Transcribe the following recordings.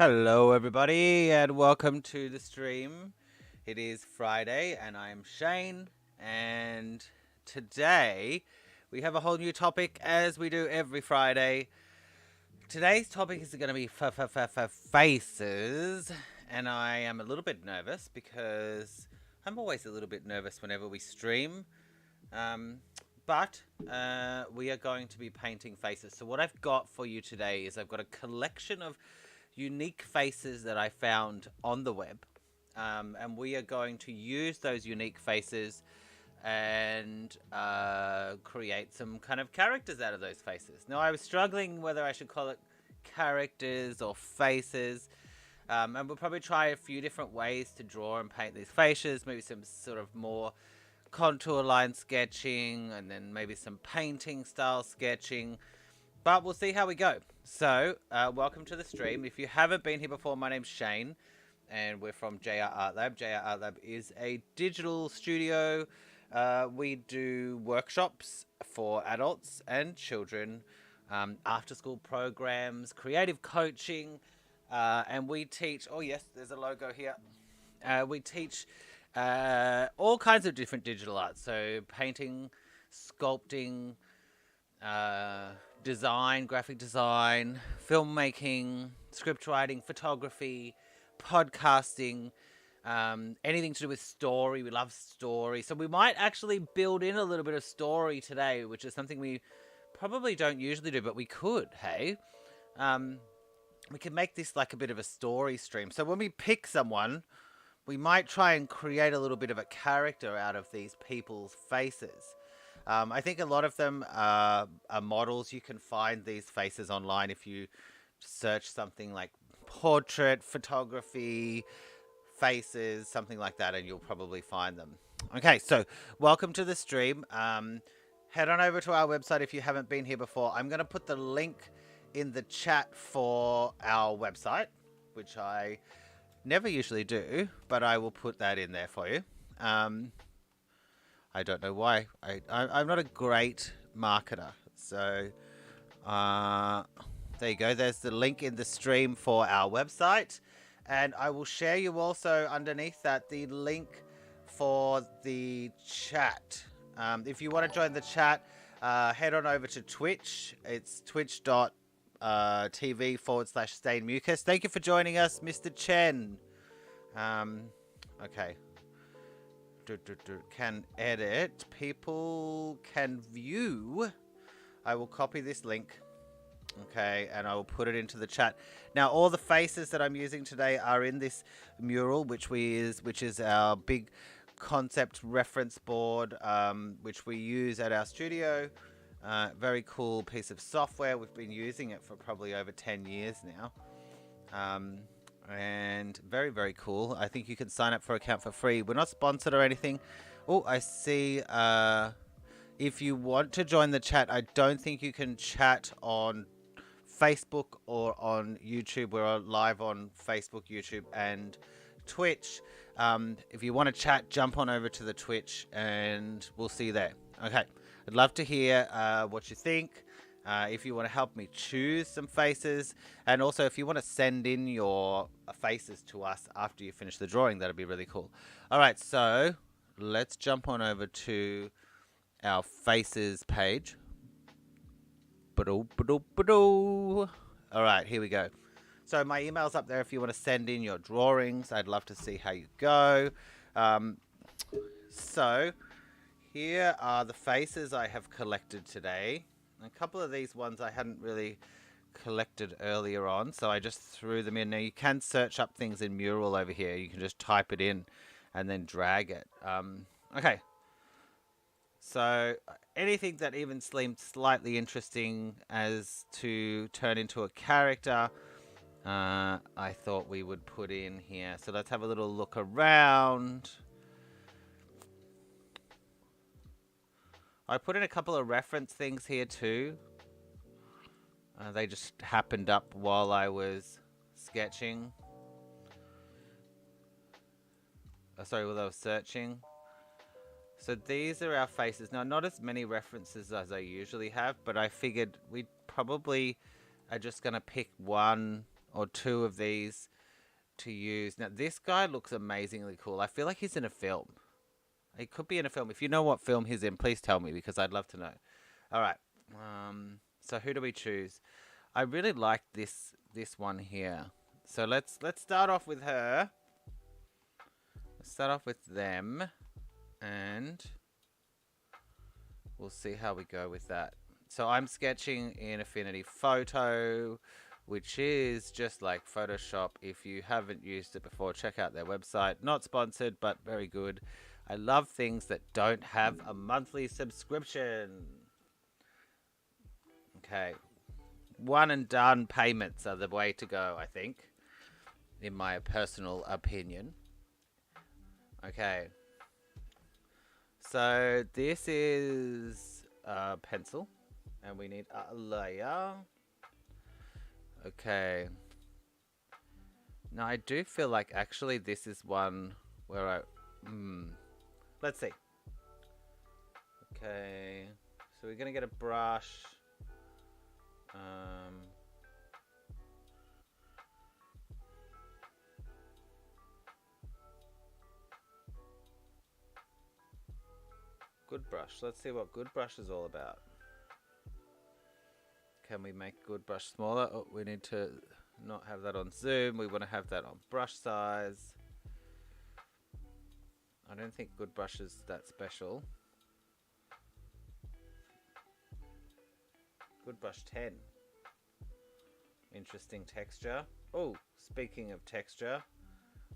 Hello, everybody, and welcome to the stream. It is Friday, and I'm Shane. And today we have a whole new topic, as we do every Friday. Today's topic is going to be faces, and I am a little bit nervous because I'm always a little bit nervous whenever we stream. But we are going to be painting faces. So what I've got for you today is I've got a collection of unique faces that I found on the web, and we are going to use those unique faces and create some kind of characters out of those faces. Now, I was struggling whether I should call it characters or faces, and we'll probably try a few different ways to draw and paint these faces, maybe some sort of more contour line sketching, and then maybe some painting style sketching. But we'll see how we go. So, welcome to the stream. If you haven't been here before, my name's Shane, and we're from JR Art Lab. JR Art Lab is a digital studio. We do workshops for adults and children, after-school programs, creative coaching, and we teach... Oh, yes, there's a logo here. We teach all kinds of different digital arts. So, painting, sculpting, design, graphic design, filmmaking, script writing, photography, podcasting, anything to do with story. We love story. So we might actually build in a little bit of story today, which is something we probably don't usually do, but we could, hey? We could make this like a bit of a story stream. So when we pick someone, we might try and create a little bit of a character out of these people's faces. I think a lot of them are models. You can find these faces online if you search something like portrait photography faces, something like that, and you'll probably find them. Okay, so welcome to the stream. Head on over to our website if you haven't been here before. I'm going to put the link in the chat for our website, which I never usually do, but I will put that in there for you. I don't know why. I'm not a great marketer. So there you go. There's the link in the stream for our website. And I will share you also underneath that the link for the chat. If you want to join the chat, head on over to Twitch. It's twitch.tv/StainMucus. Thank you for joining us, Mr. Chen. Okay. Can edit. People can view. I will copy this link. Okay, and I will put it into the chat. Now, all the faces that I'm using today are in this mural, which is our big concept reference board, which we use at our studio. Very cool piece of software. We've been using it for probably over 10 years now. And very, very cool. I think you can sign up for an account for free. We're not sponsored or anything. Oh, I see. If you want to join the chat, I don't think you can chat on Facebook or on YouTube. We're live on Facebook, YouTube, and Twitch. If you want to chat, jump on over to the Twitch and we'll see you there. Okay. I'd love to hear what you think. If you want to help me choose some faces, and also if you want to send in your faces to us after you finish the drawing, that'd be really cool. All right, so let's jump on over to our faces page. All right, here we go. So my email's up there if you want to send in your drawings. I'd love to see how you go. So here are the faces I have collected today. A couple of these ones I hadn't really collected earlier on, so I just threw them in. Now, you can search up things in Mural over here. You can just type it in and then drag it. Okay. So anything that even seemed slightly interesting as to turn into a character, I thought we would put in here. So let's have a little look around. I put in a couple of reference things here too. They just happened up while I was sketching. Sorry, while I was searching. So these are our faces. Now, not as many references as I usually have, but I figured we probably are just going to pick one or two of these to use. Now, this guy looks amazingly cool. I feel like he's in a film. He could be in a film. If you know what film he's in, please tell me because I'd love to know. All right. So who do we choose? I really like this one here. So let's start off with her. Let's start off with them, and we'll see how we go with that. So I'm sketching in Affinity Photo, which is just like Photoshop. If you haven't used it before, check out their website. Not sponsored, but very good. I love things that don't have a monthly subscription. Okay. One and done payments are the way to go, I think, in my personal opinion. Okay. So this is a pencil, and we need a layer. Okay. Now I do feel like actually this is one where I... Let's see. Okay. So we're going to get a brush. Good brush. Let's see what good brush is all about. Can we make good brush smaller? Oh, we need to not have that on zoom. We want to have that on brush size. I don't think good brush is that special. Good brush 10. Interesting texture. Oh, speaking of texture,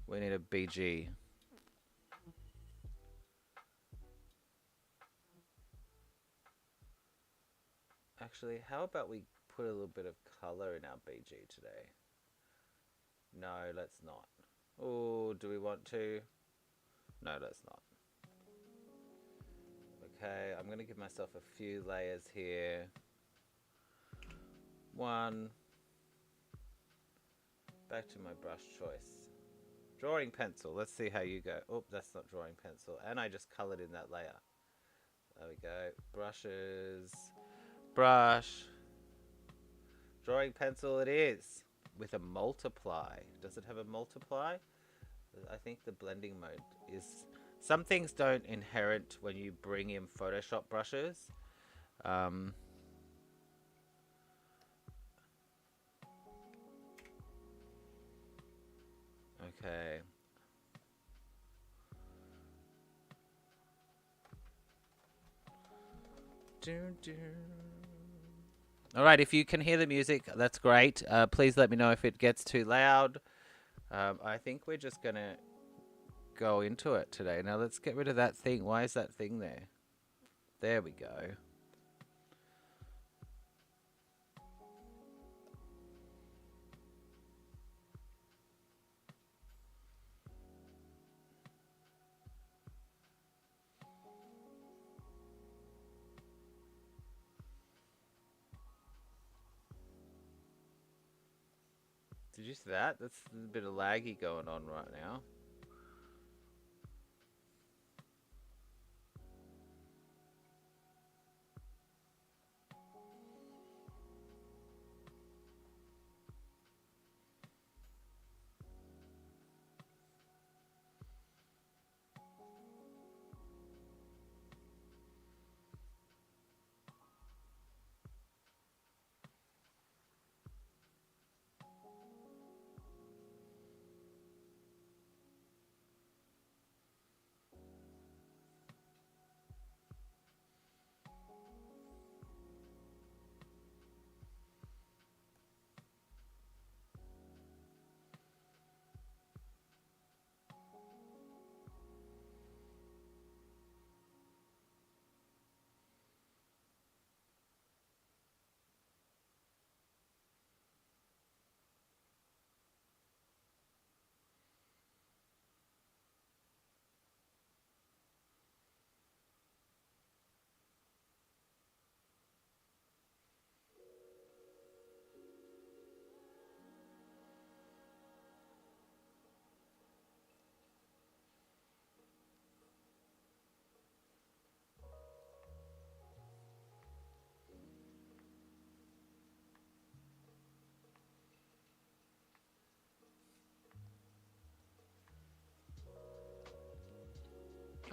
we need a BG. Actually, how about we put a little bit of color in our BG today? No, let's not. Oh, do we want to? No, let's not. Okay, I'm going to give myself a few layers here. One. Back to my brush choice. Drawing pencil. Let's see how you go. Oh, that's not drawing pencil. And I just colored in that layer. There we go. Brushes. Brush. Drawing pencil it is. With a multiply. Does it have a multiply? I think the blending mode is... Some things don't inherit when you bring in Photoshop brushes. Okay. Alright, if you can hear the music, that's great. Please let me know if it gets too loud. I think we're just going to go into it today. Now let's get rid of that thing. Why is that thing there? There we go. Did you see that? That's a bit of laggy going on right now.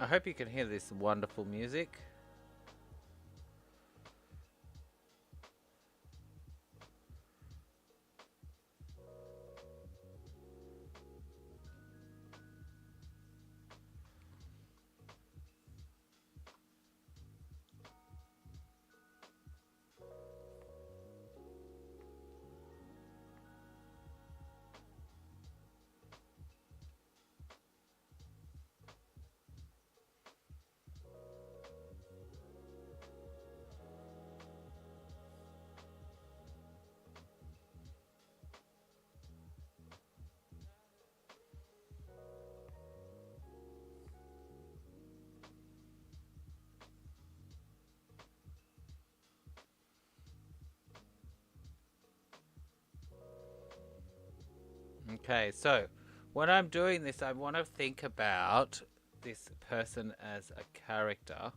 I hope you can hear this wonderful music. Okay, so when I'm doing this, I want to think about this person as a character.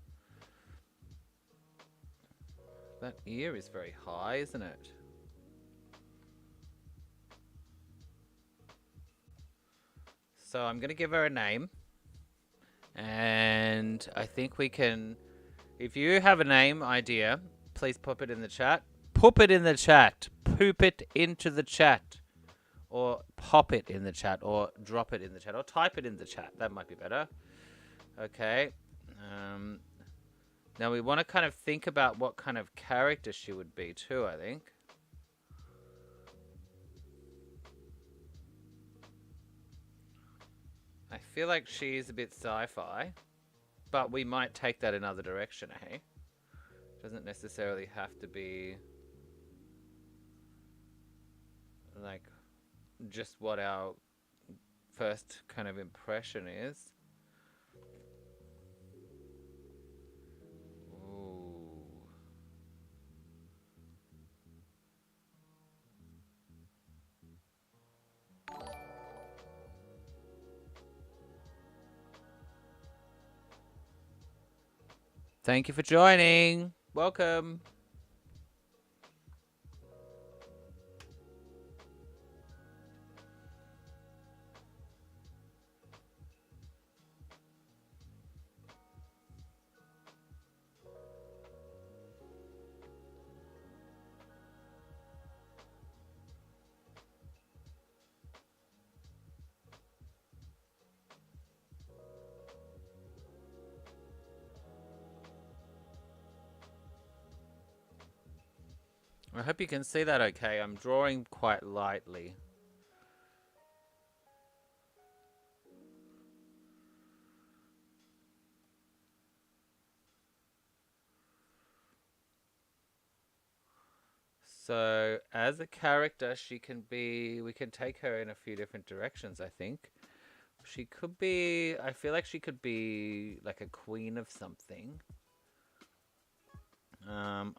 That ear is very high, isn't it? So I'm going to give her a name. And I think we can... If you have a name idea, please pop it in the chat. Poop it in the chat. Poop it into the chat. Or pop it in the chat. Or drop it in the chat. Or type it in the chat. That might be better. Okay. Now we want to kind of think about what kind of character she would be too, I think. I feel like she's a bit sci-fi. But we might take that another direction, eh? Doesn't necessarily have to be like just what our first kind of impression is. Ooh. Thank you for joining. Welcome. I hope you can see that okay. I'm drawing quite lightly. So as a character, she can be, we can take her in a few different directions, I think. She could be, I feel like she could be like a queen of something.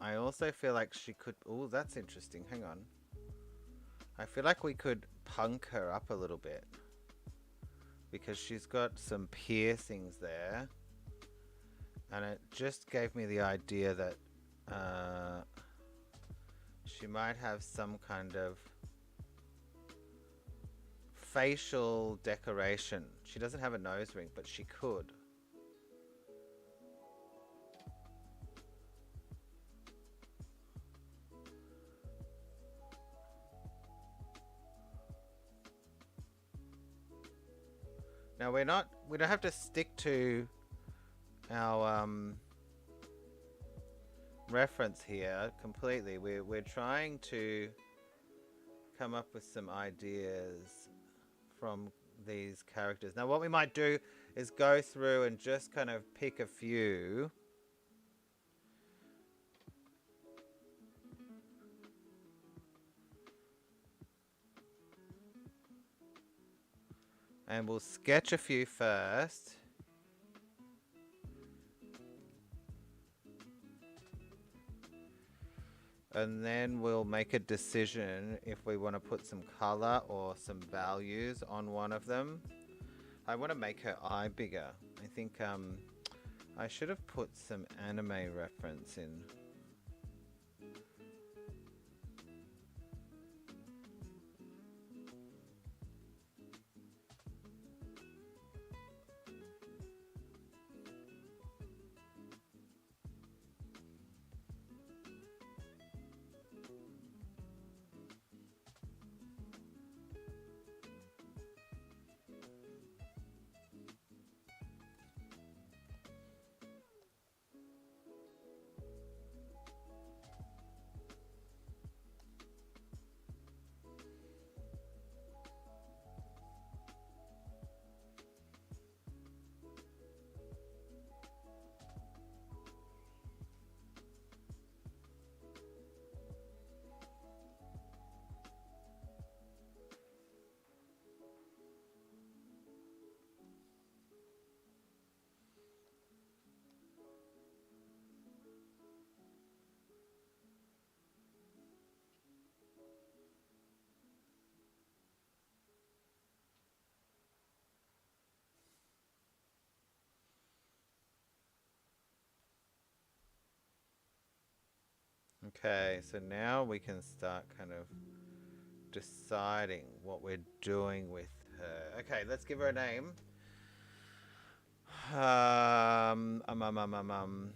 I also feel like she could, oh, that's interesting. Hang on. I feel like we could punk her up a little bit. Because she's got some piercings there. And it just gave me the idea that she might have some kind of facial decoration. She doesn't have a nose ring, but she could. Now we don't have to stick to our reference here completely. We're trying to come up with some ideas from these characters. Now what we might do is go through and just kind of pick a few. And we'll sketch a few first. And then we'll make a decision if we want to put some color or some values on one of them. I want to make her eye bigger. I think I should have put some anime reference in. Okay, so now we can start kind of deciding what we're doing with her. Okay, let's give her a name. Um, um, um, um, um, um.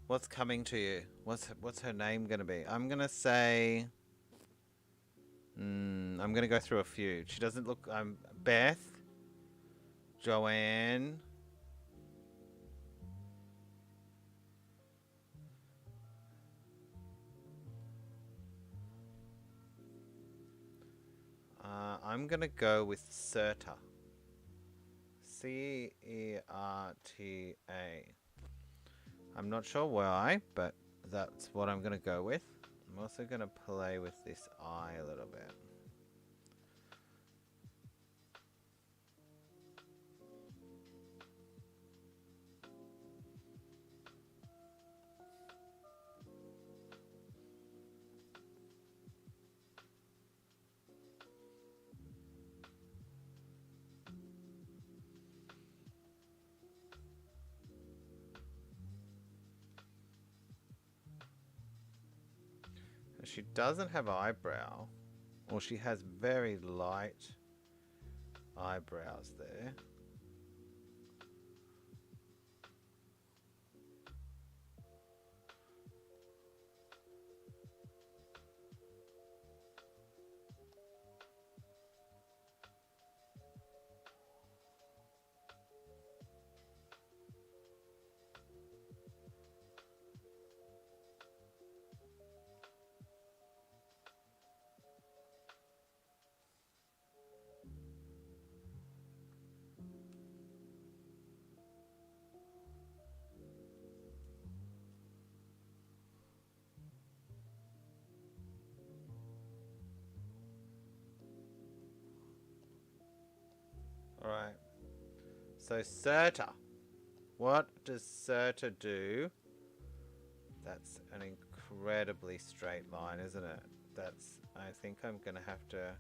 What's coming to you? What's her name gonna be? I'm gonna say. I'm gonna go through a few. She doesn't look. Beth, Joanne. I'm gonna go with Certa. CERTA. I'm not sure why, but that's what I'm gonna go with. I'm also gonna play with this eye a little bit. She doesn't have eyebrow, or she has very light eyebrows there. Alright. So Certa. What does Certa do? That's an incredibly straight line, isn't it? I think I'm gonna have to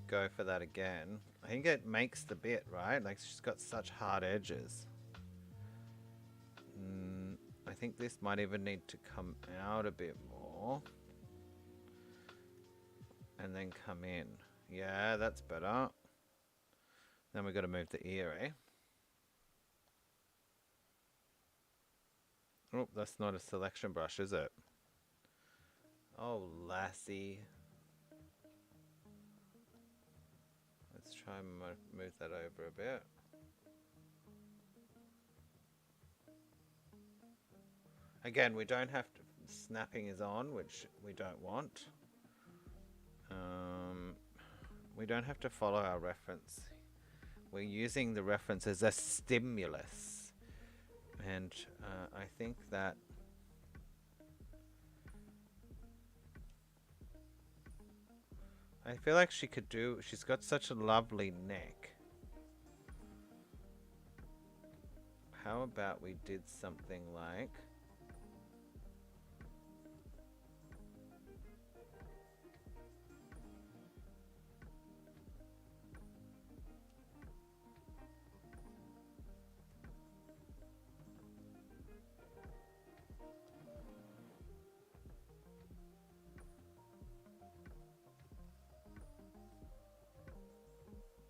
go for that again. I think it makes the bit, right? Like, she's got such hard edges. I think this might even need to come out a bit more. And then come in. Yeah, that's better. Then we've got to move the ear, eh? Oh, that's not a selection brush, is it? Oh, lassie. Let's try and move that over a bit. Again, we don't have to... Snapping is on, which we don't want. We don't have to follow our reference. We're using the reference as a stimulus. And I think that... I feel like she could do... She's got such a lovely neck. How about we did something like...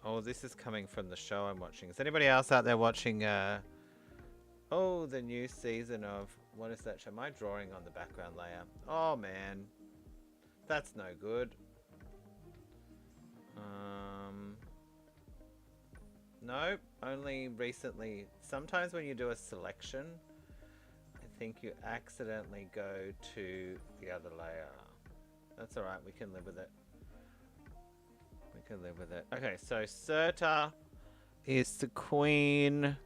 Oh, this is coming from the show I'm watching. Is anybody else out there watching, the new season of, what is that show? Am I drawing on the background layer? Oh, man. That's no good. Nope, only recently. Sometimes when you do a selection, I think you accidentally go to the other layer. That's alright, we can live with it. We can live with it. Okay, so Certa is the queen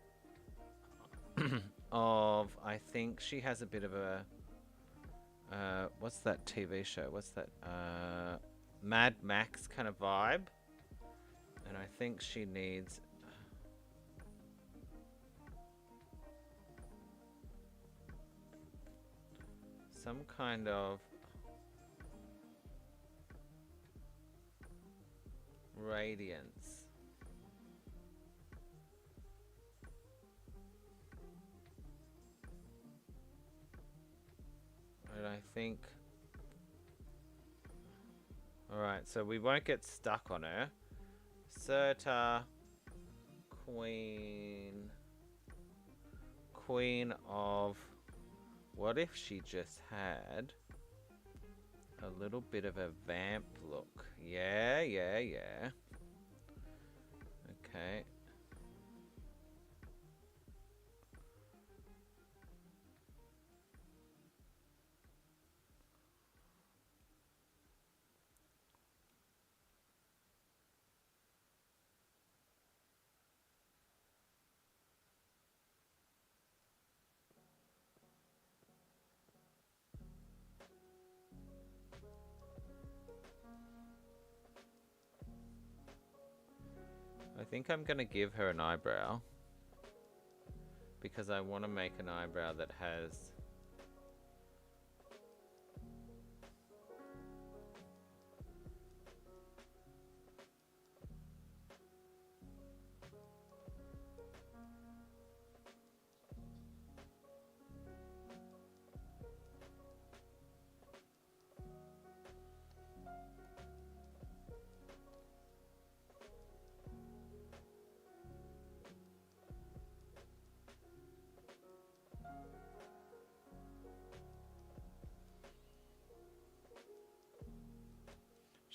of, I think she has a bit of a, what's that TV show? What's that? Mad Max kind of vibe. And I think she needs... some kind of radiance. But I think... Alright, so we won't get stuck on her. Serta, Queen... Queen of... What if she just had a little bit of a vamp look? Yeah. Okay. I think I'm going to give her an eyebrow. Because I want to make an eyebrow that has...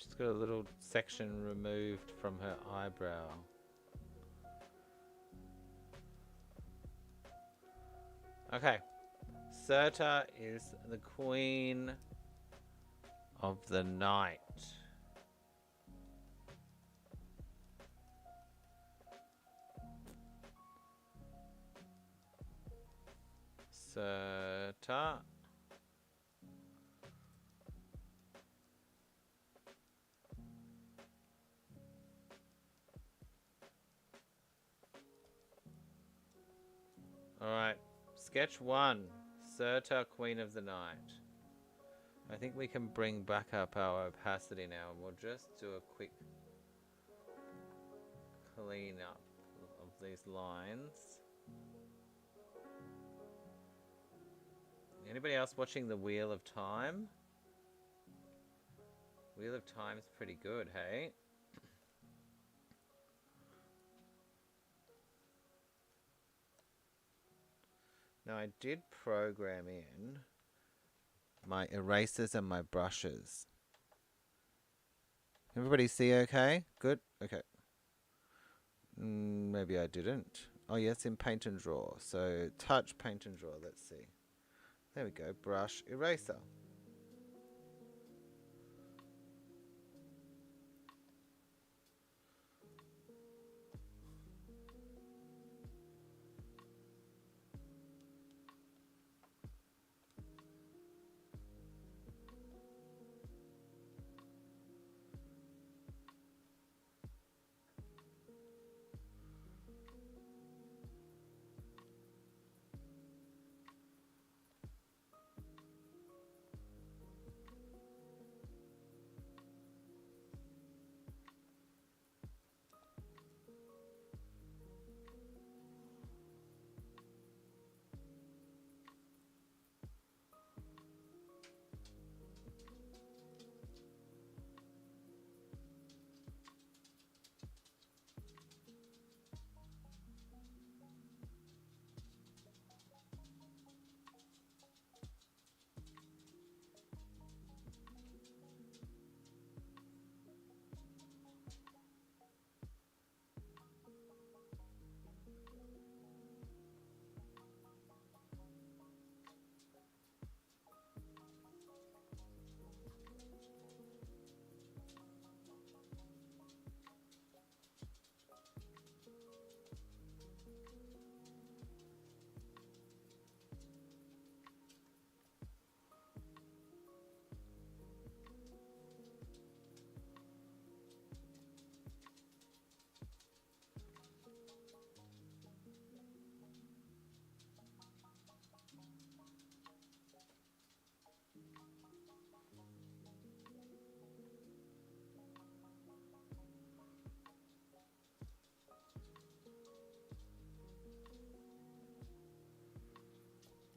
She's got a little section removed from her eyebrow. Okay. Serta is the queen of the night. Serta. Alright, sketch 1, Serta, Queen of the Night. I think we can bring back up our opacity now, and we'll just do a quick clean up of these lines. Anybody else watching the Wheel of Time? Wheel of Time's pretty good, hey? Now I did program in my erasers and my brushes. Everybody see okay? Good? Okay. Maybe I didn't. Oh yes, in Paint and Draw. So touch, Paint and Draw, let's see. There we go, brush, eraser.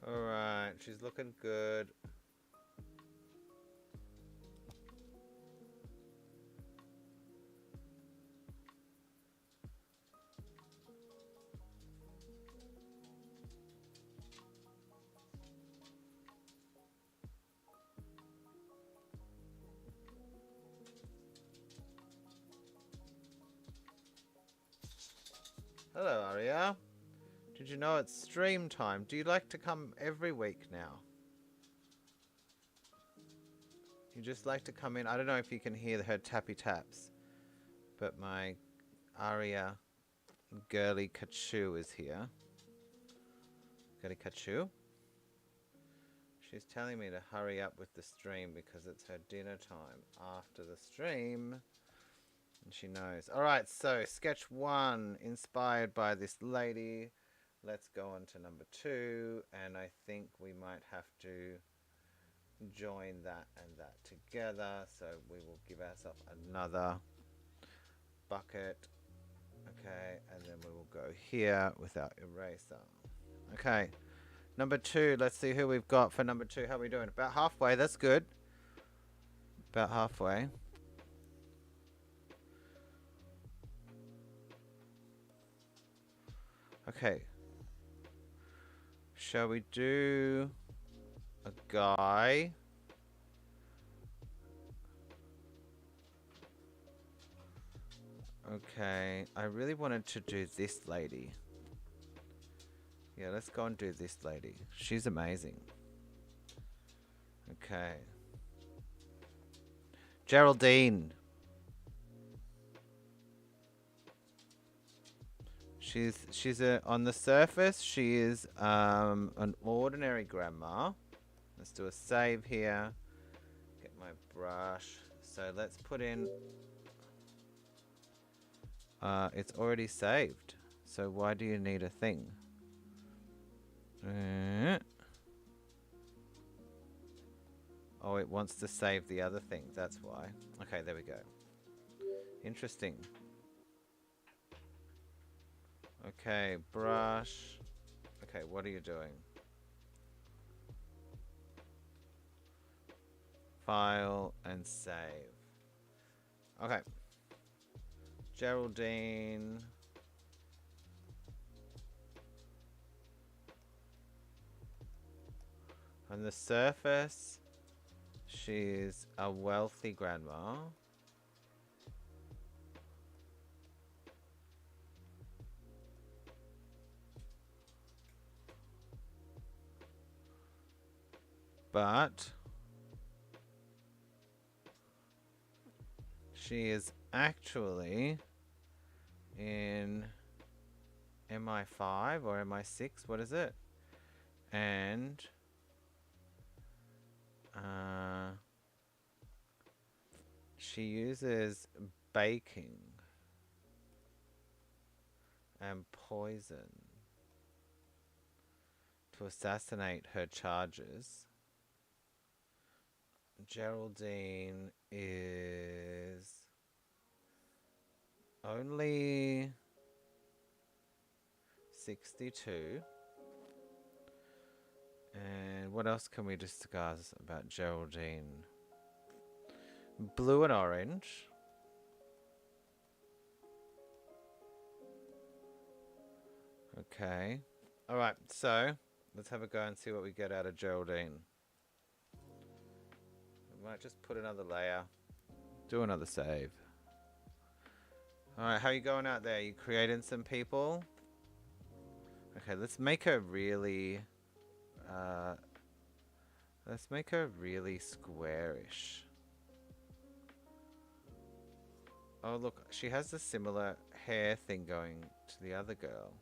Alright, she's looking good. Hello, Aria. Did you know it's stream time? Do you like to come every week now? You just like to come in. I don't know if you can hear her tappy taps, but my Aria girly Kachu is here. Girly Kachu. She's telling me to hurry up with the stream because it's her dinner time after the stream. And she knows. Alright, so sketch 1, inspired by this lady. Let's go on to number 2. And I think we might have to join that and that together. So we will give ourselves another bucket. Okay, and then we will go here with our eraser. Okay. Number 2, let's see who we've got for number 2. How are we doing? About halfway, that's good. About halfway. Okay. Shall we do a guy? Okay, I really wanted to do this lady. Yeah, let's go and do this lady. She's amazing. Okay. Geraldine. She's on the surface, she is an ordinary grandma. Let's do a save here. Get my brush. So let's put in... it's already saved. So why do you need a thing? Oh, it wants to save the other thing. That's why. Okay, there we go. Interesting. Okay, brush. Okay, what are you doing? File and save. Okay. Geraldine. On the surface, she's a wealthy grandma. But she is actually in MI5 or MI6, what is it? And she uses baking and poison to assassinate her charges. Geraldine is only 62. And what else can we discuss about Geraldine? Blue and orange. Okay. Alright, so let's have a go and see what we get out of Geraldine. We might just put another layer. Do another save. Alright, how are you going out there? You creating some people? Okay, let's make her really... let's make her really squarish. Oh look, she has a similar hair thing going to the other girl.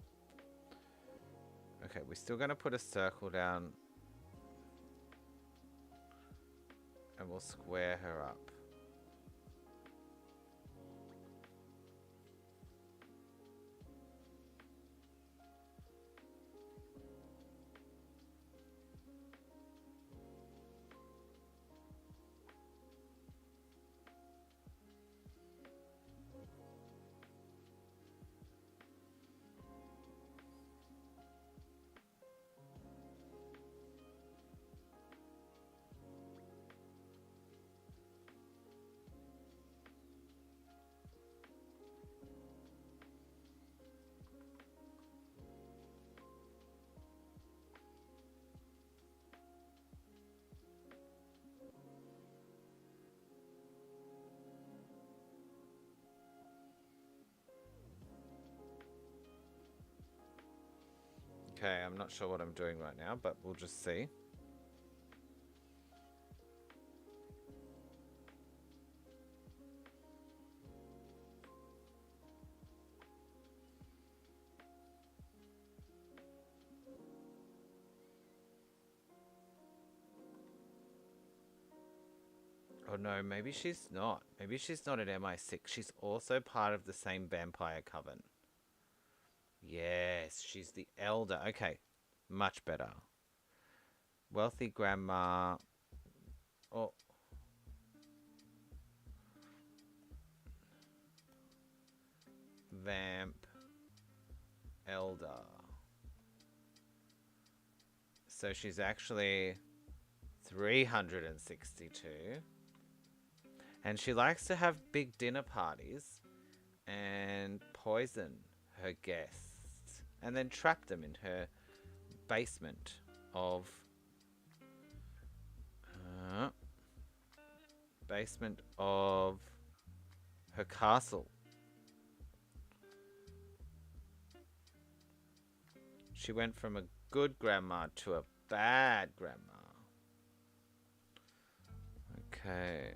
Okay, we're still going to put a circle down. And we'll square her up. Okay, I'm not sure what I'm doing right now, but we'll just see. Oh no, maybe she's not. Maybe she's not an MI6. She's also part of the same vampire coven. Yes, she's the elder. Okay, much better. Wealthy grandma. Oh. Vamp. Elder. So she's actually 362. And she likes to have big dinner parties and poison her guests and then trap them in her basement of her castle. She went from a good grandma to a bad grandma. Okay.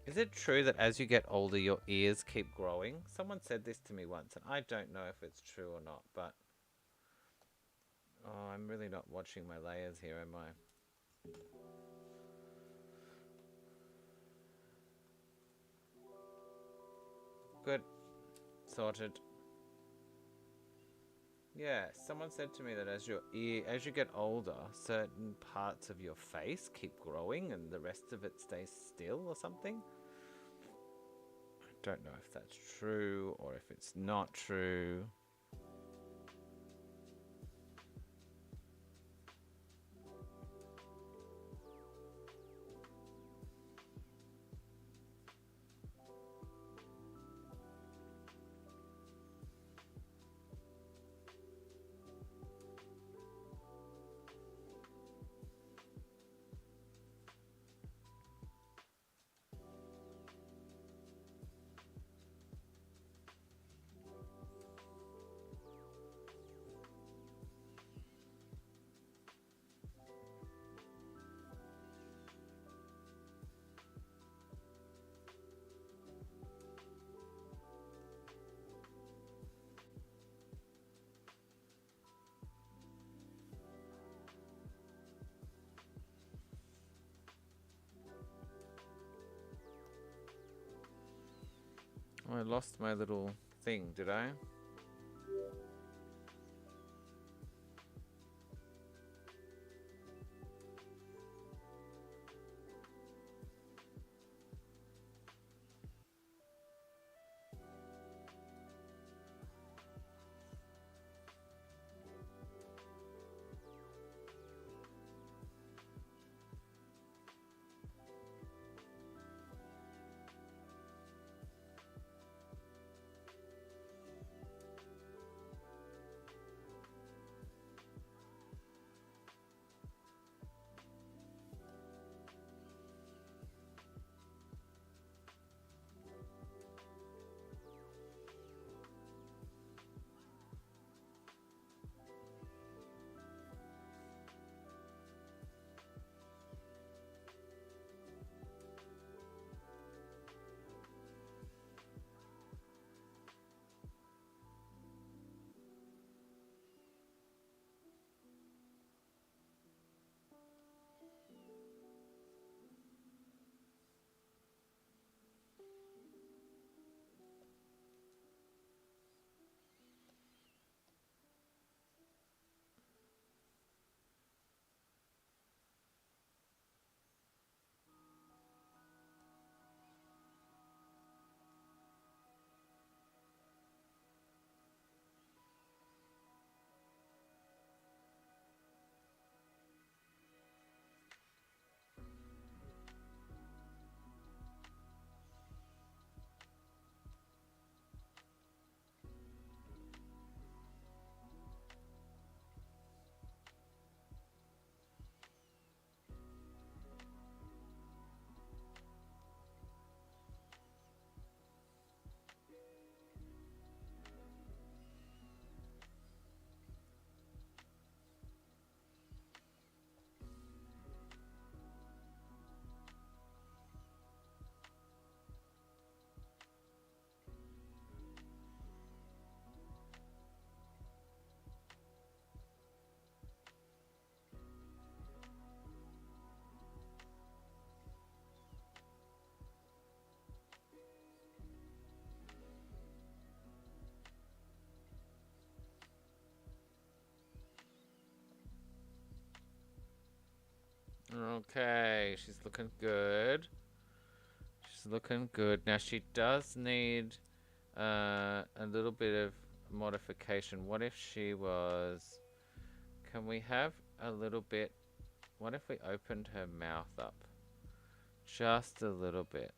Is it true that as you get older, your ears keep growing? Someone said this to me once, and I don't know if it's true or not, but... Oh, I'm really not watching my layers here, am I? Good. Sorted. Yeah, someone said to me that as you get older, certain parts of your face keep growing and the rest of it stays still or something. I don't know if that's true or if it's not true. Oh, I lost my little thing, did I? Okay, she's looking good. She's looking good. Now she does need a little bit of modification. What if she was... Can we have a little bit... What if we opened her mouth up? Just a little bit.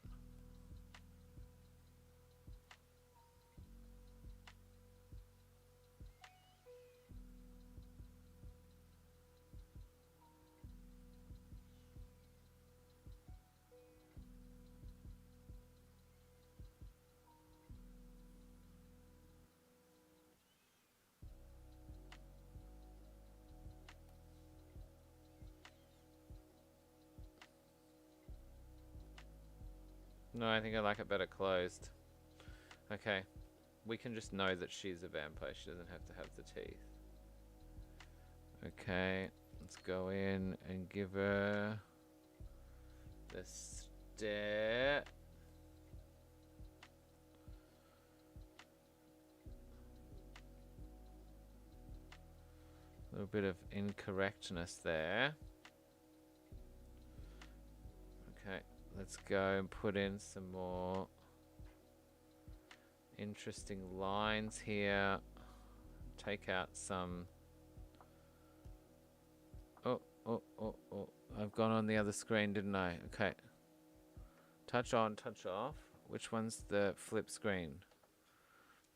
No, I think I like it better closed. Okay. We can just know that she's a vampire. She doesn't have to have the teeth. Okay. Let's go in and give her the stare. A little bit of incorrectness there. Okay. Let's go and put in some more interesting lines here. Take out some... Oh. I've gone on the other screen, didn't I? Okay. Touch on, touch off. Which one's the flip screen?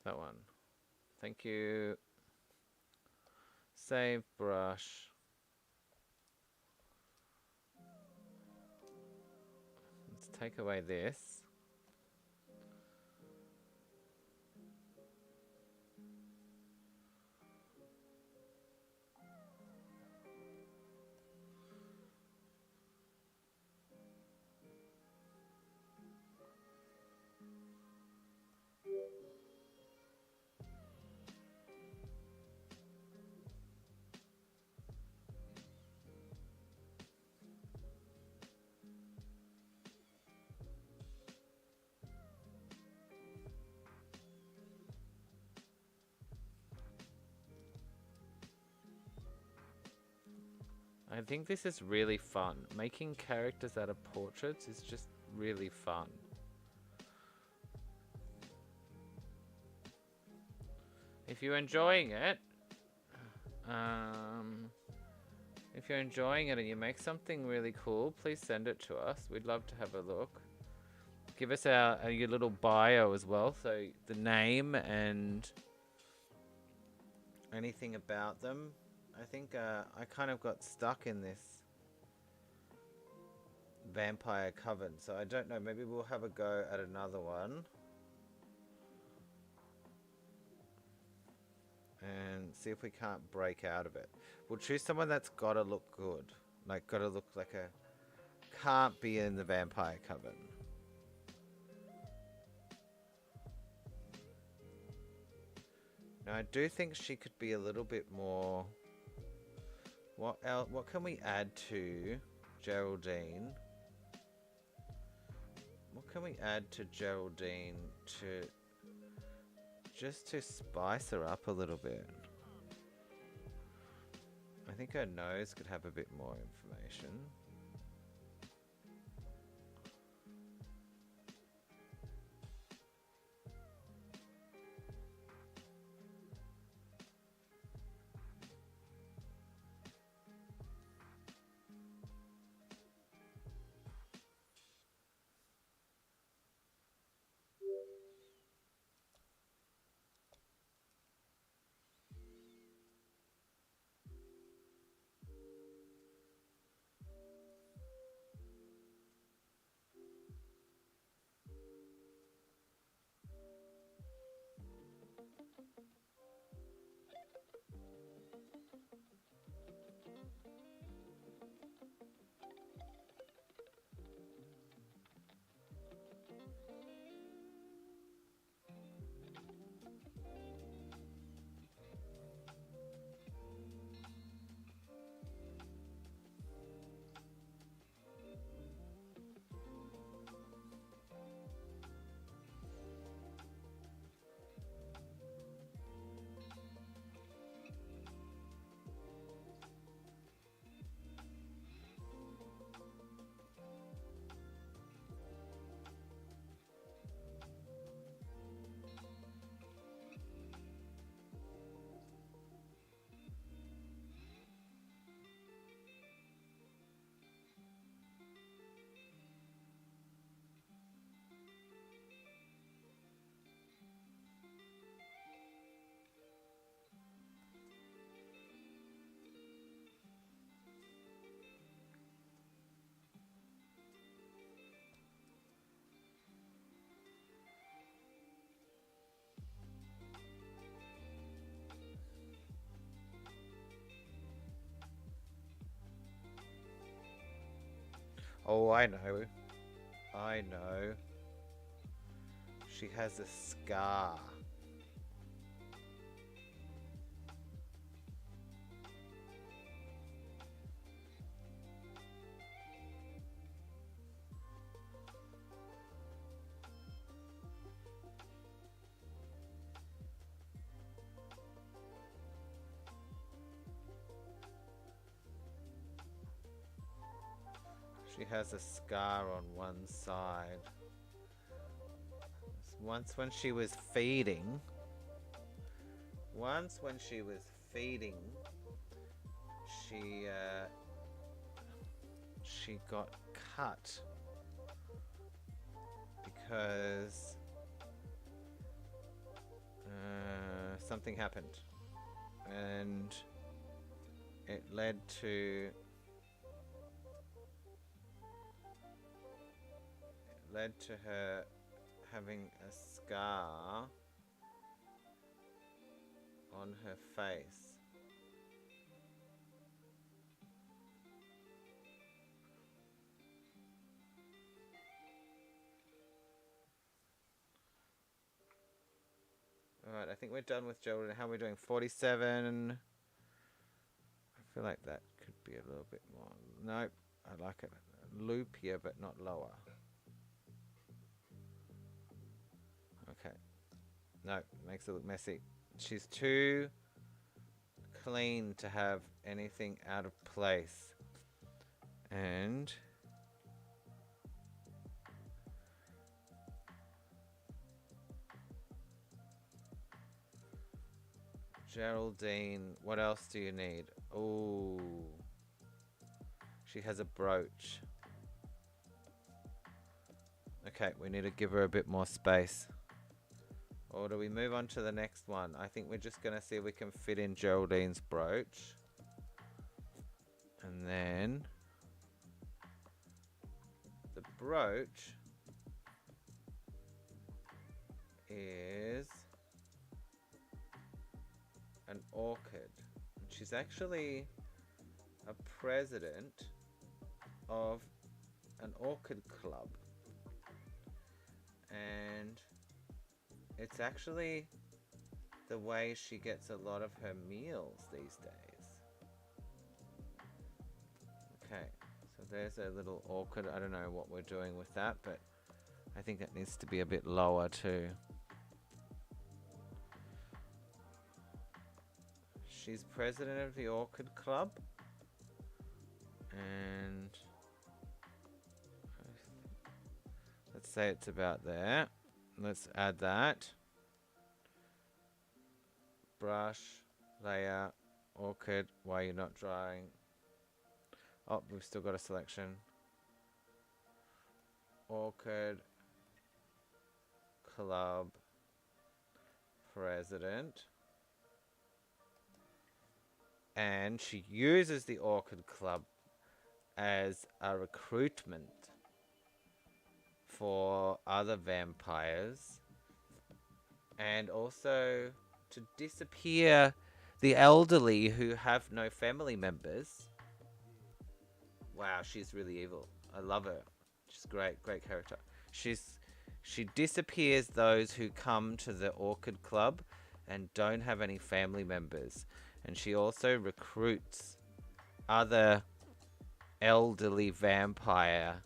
That one. Thank you. Save brush. Let's take away this. I think this is really fun. Making characters out of portraits is just really fun. If you're enjoying it, and you make something really cool, please send it to us. We'd love to have a look. Give us your little bio as well, so the name and anything about them. I think I kind of got stuck in this vampire coven, so I don't know, maybe we'll have a go at another one and see if we can't break out of it. We'll choose someone that's gotta look good, like gotta look like a... can't be in the vampire coven. Now I do think she could be a little bit more... What else? What can we add to Geraldine? What can we add to Geraldine to just to spice her up a little bit? I think her nose could have a bit more information. Oh, I know. I know. She has a scar. She has a scar on one side. Once when she was feeding, she she got cut because something happened, and it led to her having a scar on her face. Alright, I think we're done with Joe. How are we doing? 47. I feel like that could be a little bit more. Nope, I like it. Loopier, but not lower. Okay. No, makes it look messy. She's too clean to have anything out of place. And Geraldine, what else do you need? Oh, she has a brooch. Okay, we need to give her a bit more space. Or do we move on to the next one? I think we're just going to see if we can fit in Geraldine's brooch. And then the brooch is an orchid. She's actually a president of an orchid club. And it's actually the way she gets a lot of her meals these days. Okay, so there's a little orchid. I don't know what we're doing with that, but I think that needs to be a bit lower too. She's president of the Orchid Club. And let's say it's about there. Let's add that. Brush, layer, orchid. Why are you not drawing? Oh, we've still got a selection. Orchid Club President. And she uses the Orchid Club as a recruitment for other vampires, and also to disappear the elderly who have no family members. Wow, she's really evil. I love her. She's great character. She disappears those who come to the Orchid Club and don't have any family members. And she also recruits other elderly vampire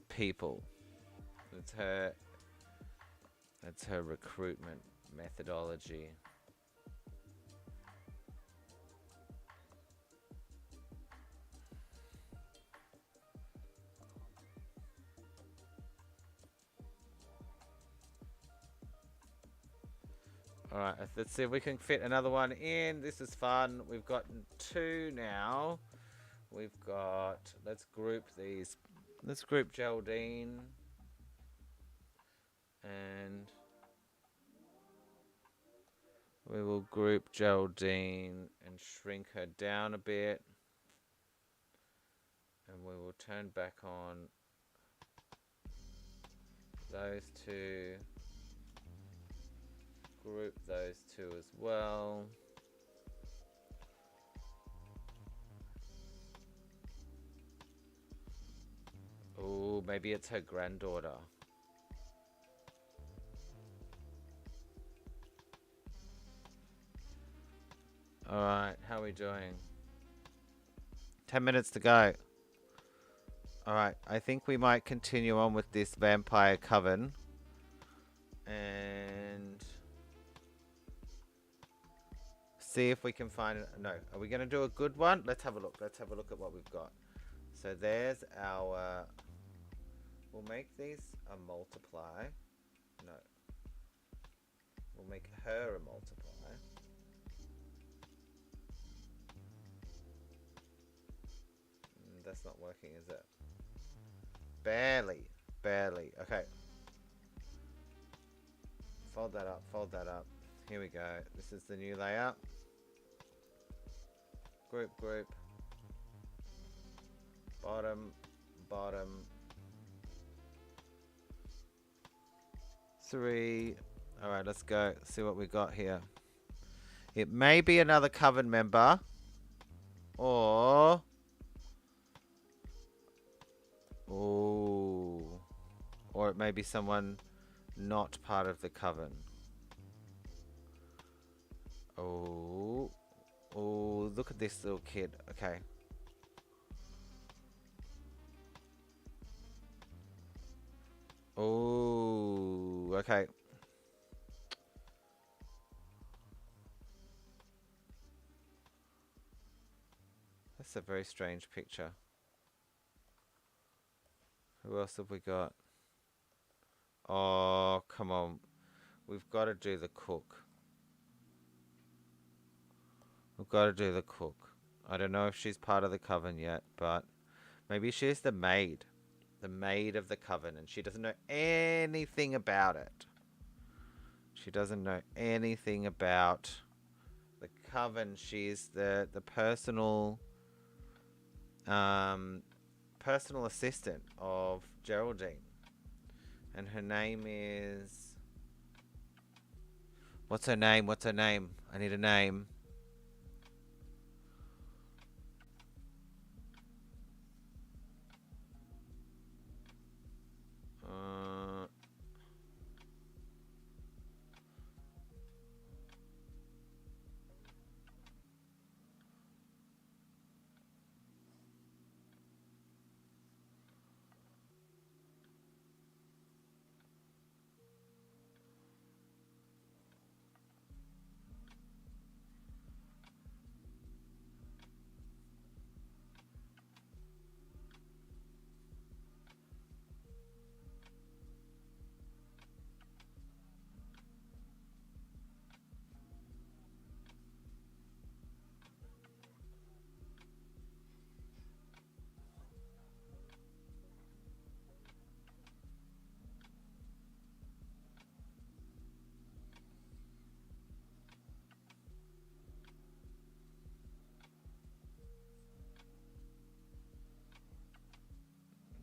people. That's her recruitment methodology. Alright, let's see if we can fit another one in. This is fun. We've got 2 now. We've got, let's group these. Let's group Geraldine. And we will group Geraldine and shrink her down a bit. And we will turn back on those 2. group those two as well. Oh, maybe it's her granddaughter. Alright, how are we doing? 10 minutes to go. Alright, I think we might continue on with this vampire coven. And see if we can find it. No, are we going to do a good one? Let's have a look. Let's have a look at what we've got. So there's our... We'll make these a multiply. No. We'll make her a multiply. That's not working, is it? Barely. Barely. Okay. Fold that up. Fold that up. Here we go. This is the new layout. Group, group. Bottom, bottom. 3. Alright, let's go. See what we got here. It may be another coven member. Or... Oh. Or it may be someone not part of the coven. Oh. Oh, look at this little kid. Okay. Oh, okay. That's a very strange picture. Who else have we got? Oh, come on. We've got to do the cook. We've got to do the cook. I don't know if she's part of the coven yet, but maybe she's the maid. The maid of the coven, and she doesn't know anything about it. She doesn't know anything about the coven. She's the personal personal assistant of Geraldine. And her name is... What's her name? What's her name? I need a name.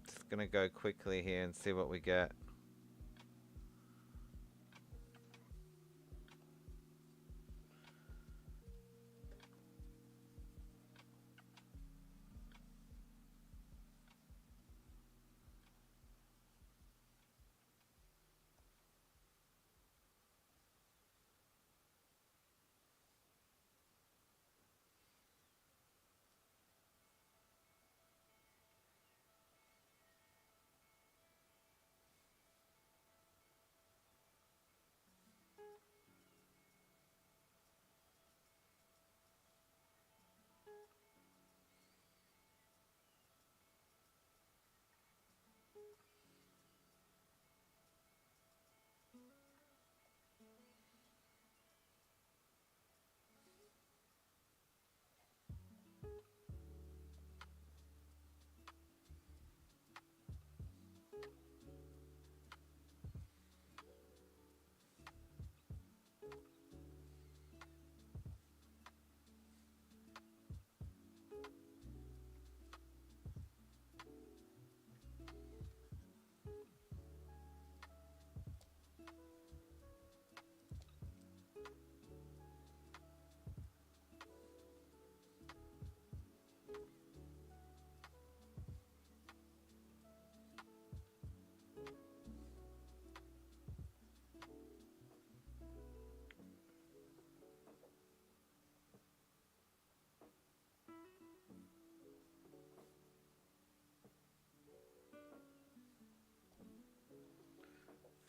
Just gonna go quickly here and see what we get.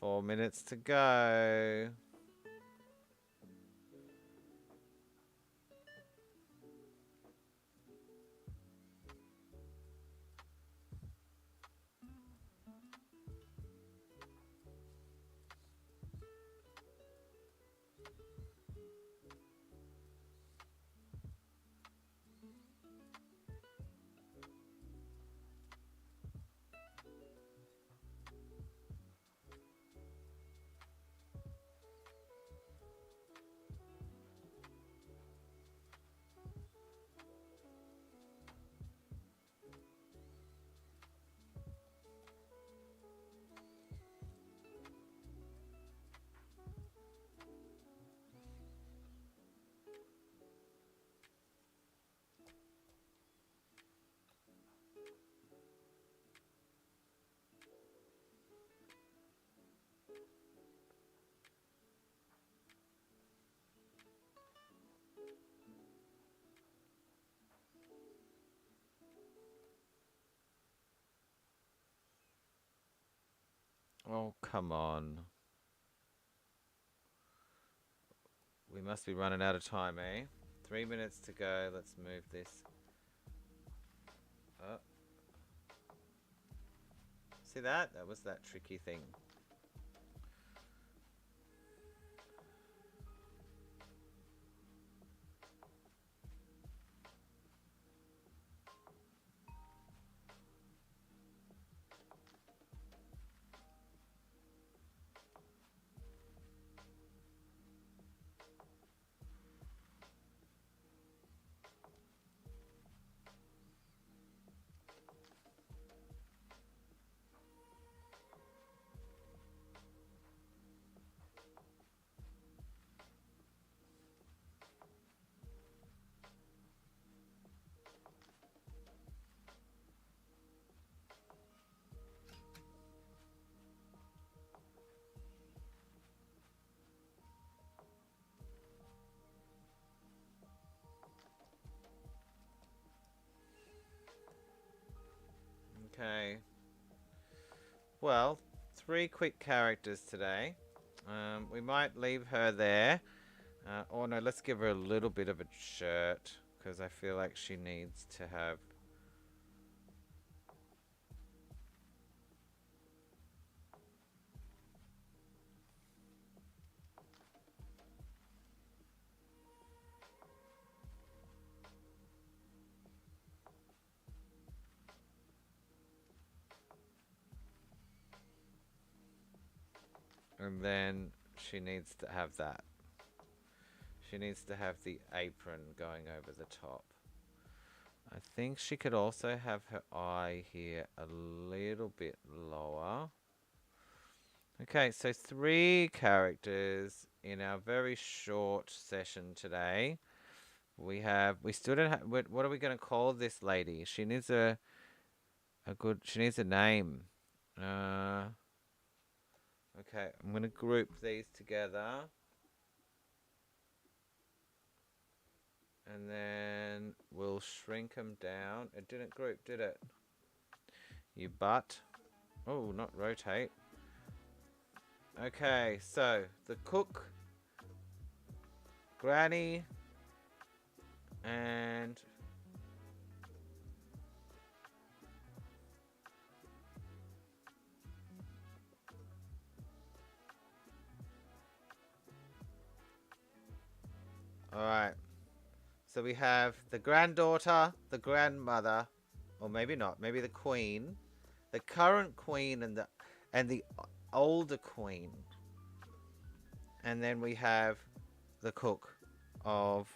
4 minutes to go. Oh, come on. We must be running out of time, eh? 3 minutes to go. Let's move this. Oh. See that? That was that tricky thing. Okay. Well, 3 quick characters today. We might leave her there. Oh no, let's give her a little bit of a shirt, because I feel like she needs to have... And then she needs to have that. She needs to have the apron going over the top. I think she could also have her eye here a little bit lower. Okay, so 3 characters in our very short session today. We still don't have, what are we going to call this lady? She needs she needs a name. Okay, I'm going to group these together. And then we'll shrink them down. It didn't group, did it? You butt. Oh, not rotate. Okay, so the cook, Granny, and alright. So we have the granddaughter, the grandmother, or maybe not, maybe the queen, the current queen, and the older queen. And then we have the cook of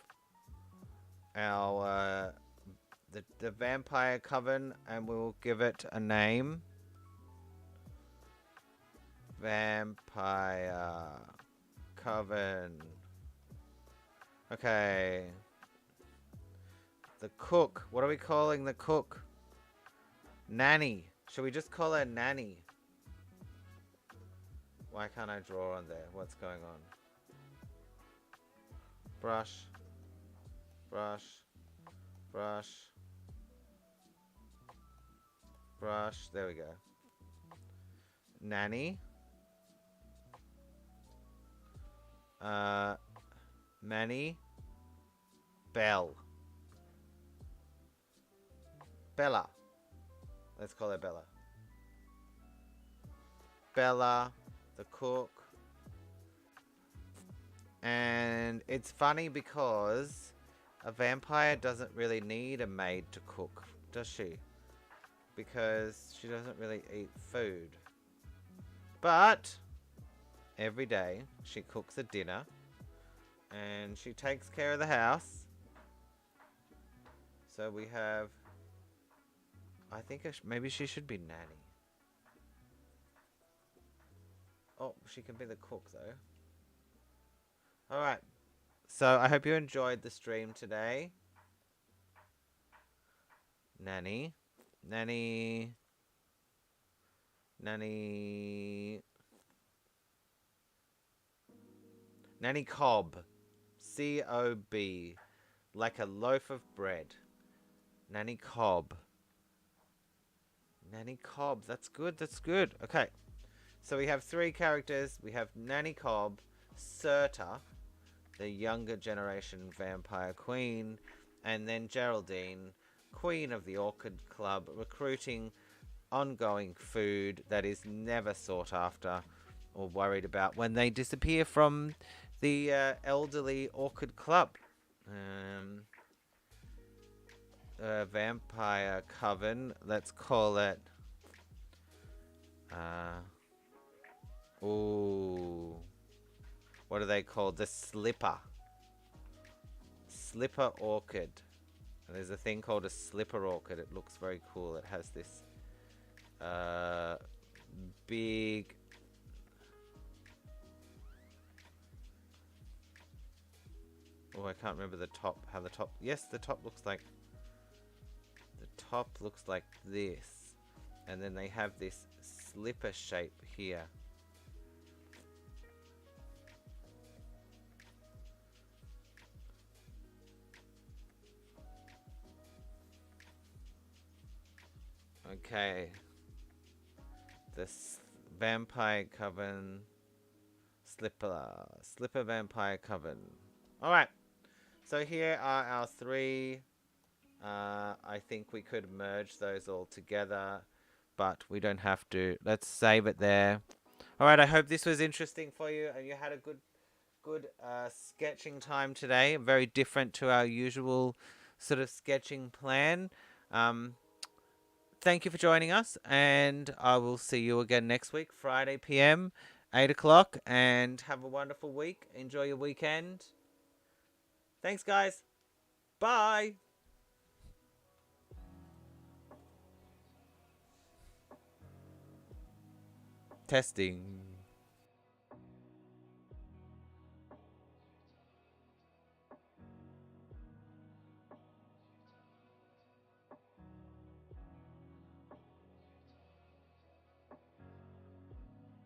our the vampire coven, and we'll give it a name. Vampire coven. Okay. The cook. What are we calling the cook? Nanny. Should we just call her Nanny? Why can't I draw on there? What's going on? Brush. Brush. Brush. Brush. There we go. Nanny. Manny. Belle. Bella. Let's call her Bella. Bella, the cook. And it's funny because a vampire doesn't really need a maid to cook, does she? Because she doesn't really eat food. But every day she cooks a dinner and she takes care of the house. So we have, I think maybe she should be nanny. Oh, she can be the cook though. Alright, so I hope you enjoyed the stream today. Nanny. Nanny. Nanny. Nanny Cobb. C-O-B. Like a loaf of bread. Nanny Cobb. Nanny Cobb. That's good, that's good. Okay. So we have 3 characters. We have Nanny Cobb, Serta, the younger generation vampire queen, and then Geraldine, queen of the Orchid Club, recruiting ongoing food that is never sought after or worried about when they disappear from the elderly Orchid Club. Vampire coven, let's call it ooh, what are they called? The Slipper. Slipper Orchid. And there's a thing called a Slipper Orchid. It looks very cool. It has this big... Oh, I can't remember the top. How the top... Yes, the top looks like... The top looks like this. And then they have this slipper shape here. Okay. This vampire coven. Slipper vampire coven. Alright. So here are our 3. I think we could merge those all together. But we don't have to. Let's save it there. Alright, I hope this was interesting for you. And you had a good sketching time today. Very different to our usual sort of sketching plan. Thank you for joining us, and I will see you again next week, Friday PM, 8 o'clock, and have a wonderful week. Enjoy your weekend. Thanks, guys. Bye. Testing.